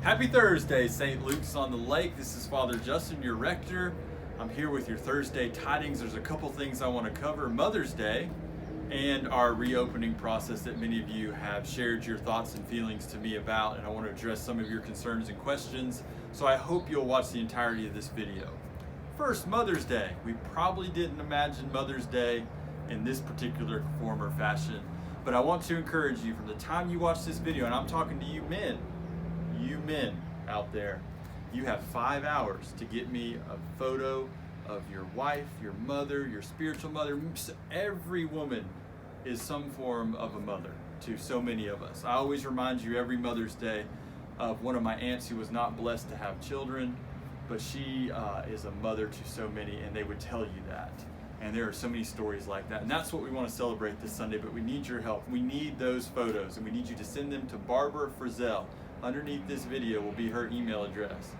Happy Thursday, St. Luke's on the Lake. This is Father Justin, your rector. I'm here with your Thursday Tidings. There's a couple things I want to cover. Mother's Day and our reopening process that many of you have shared your thoughts and feelings to me about, and I want to address some of your concerns and questions, so I hope you'll watch the entirety of this video. First, Mother's Day. We probably didn't imagine Mother's Day in this particular form or fashion, but I want to encourage you from the time you watch this video, and I'm talking to you men out there, you have 5 hours to get me a photo of your wife, your mother, your spiritual mother. Every woman is some form of a mother to so many of us. I always remind you every Mother's Day of one of my aunts who was not blessed to have children, but she is a mother to so many, and they would tell you that. And there are so many stories like that. And that's what we want to celebrate this Sunday, but we need your help. We need those photos, and we need you to send them to Barbara Frizzell. Underneath this video will be her email address.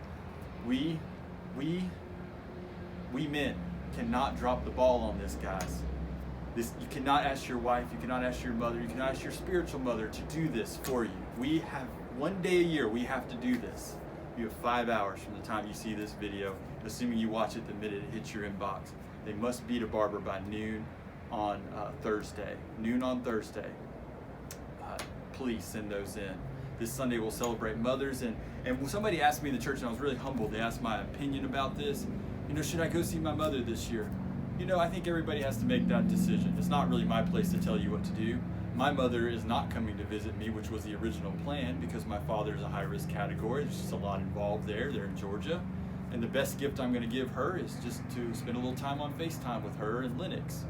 We men cannot drop the ball on this, guys. You cannot ask your wife, you cannot ask your mother, you cannot ask your spiritual mother to do this for you. We have one day a year, we have to do this. You have 5 hours from the time you see this video, assuming you watch it the minute it hits your inbox. They must be to Barbara by noon on Thursday. Noon on Thursday. Please send those in. This Sunday we'll celebrate mothers, and somebody asked me in the church, and I was really humbled. They asked my opinion about this. Should I go see my mother this year? I think everybody has to make that decision. It's not really my place to tell you what to do. My mother is not coming to visit me, which was the original plan, because my father is a high-risk category. There's just a lot involved there. They're in Georgia. And the best gift I'm going to give her is just to spend a little time on FaceTime with her and Linux.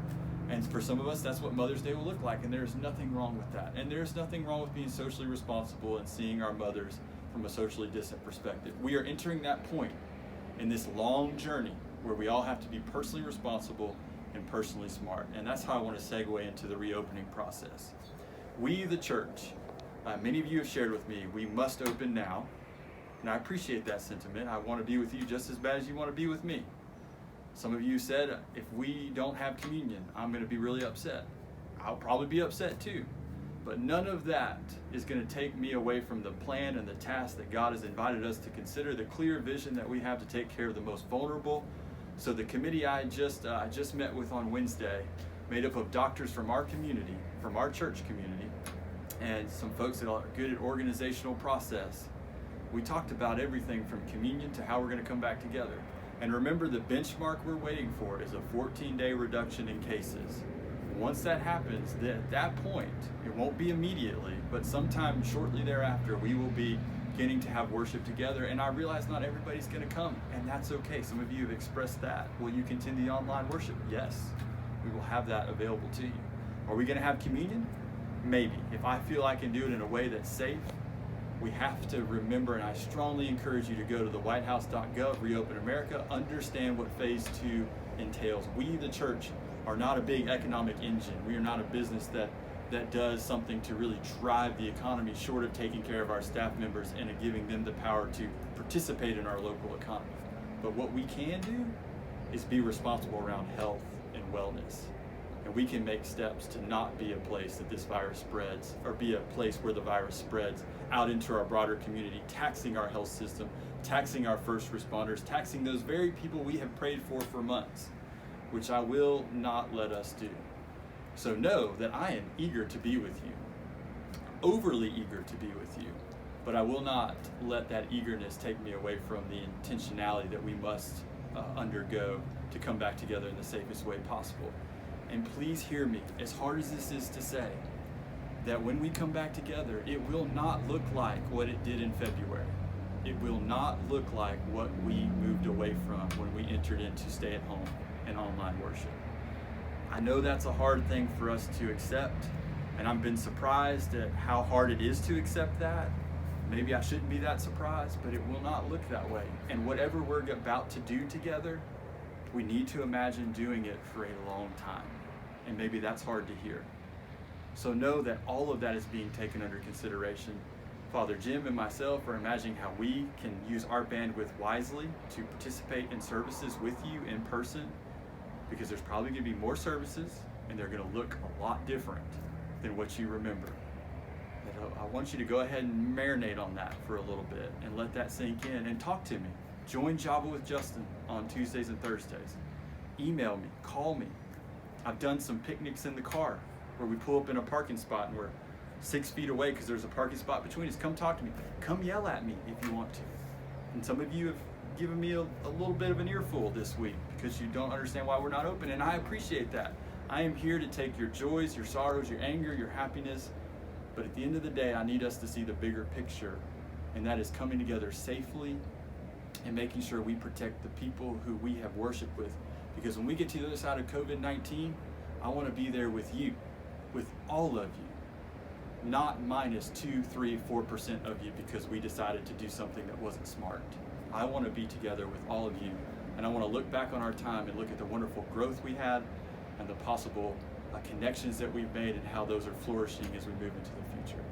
And for some of us, that's what Mother's Day will look like, and there's nothing wrong with that. And there's nothing wrong with being socially responsible and seeing our mothers from a socially distant perspective. We are entering that point in this long journey where we all have to be personally responsible and personally smart. And that's how I want to segue into the reopening process. We, the church, many of you have shared with me, we must open now. And I appreciate that sentiment. I want to be with you just as bad as you want to be with me. Some of you said, if we don't have communion, I'm going to be really upset. I'll probably be upset too. But none of that is going to take me away from the plan and the task that God has invited us to consider, the clear vision that we have to take care of the most vulnerable. So the committee I just met with on Wednesday, made up of doctors from our community, from our church community, and some folks that are good at organizational process. We talked about everything from communion to how we're going to come back together. And remember, the benchmark we're waiting for is a 14-day reduction in cases. Once that happens, at that point, it won't be immediately, but sometime shortly thereafter, we will be beginning to have worship together. And I realize not everybody's going to come, and that's okay. Some of you have expressed that. Will you continue the online worship? Yes, we will have that available to you. Are we going to have communion? Maybe. If I feel I can do it in a way that's safe, we have to remember, and I strongly encourage you to go to the whitehouse.gov, Reopen America, understand what phase 2 entails. We, the church, are not a big economic engine. We are not a business that does something to really drive the economy, short of taking care of our staff members and giving them the power to participate in our local economy. But what we can do is be responsible around health and wellness. And we can make steps to not be a place that this virus spreads, or be a place where the virus spreads out into our broader community, taxing our health system, taxing our first responders, taxing those very people we have prayed for months, which I will not let us do. So know that I am eager to be with you, overly eager to be with you, but I will not let that eagerness take me away from the intentionality that we must undergo to come back together in the safest way possible. And please hear me, as hard as this is to say, that when we come back together, it will not look like what it did in February. It will not look like what we moved away from when we entered into stay-at-home and online worship. I know that's a hard thing for us to accept, and I've been surprised at how hard it is to accept that. Maybe I shouldn't be that surprised, but it will not look that way. And whatever we're about to do together, we need to imagine doing it for a long time. And maybe that's hard to hear. So know that all of that is being taken under consideration. Father Jim and myself are imagining how we can use our bandwidth wisely to participate in services with you in person, because there's probably going to be more services, and they're going to look a lot different than what you remember. Let But I want you to go ahead and marinate on that for a little bit and let that sink in and talk to me. Join Java with Justin on Tuesdays and Thursdays. Email me, call me. I've done some picnics in the car where we pull up in a parking spot and we're 6 feet away because there's a parking spot between us. Come talk to me. Come yell at me if you want to. And some of you have given me a little bit of an earful this week because you don't understand why we're not open, and I appreciate that. I am here to take your joys, your sorrows, your anger, your happiness, but at the end of the day, I need us to see the bigger picture, and that is coming together safely and making sure we protect the people who we have worshiped with. Because when we get to the other side of COVID-19, I want to be there with you, with all of you, not minus 2, 3, 4% of you because we decided to do something that wasn't smart. I want to be together with all of you, and I want to look back on our time and look at the wonderful growth we had and the possible connections that we've made and how those are flourishing as we move into the future.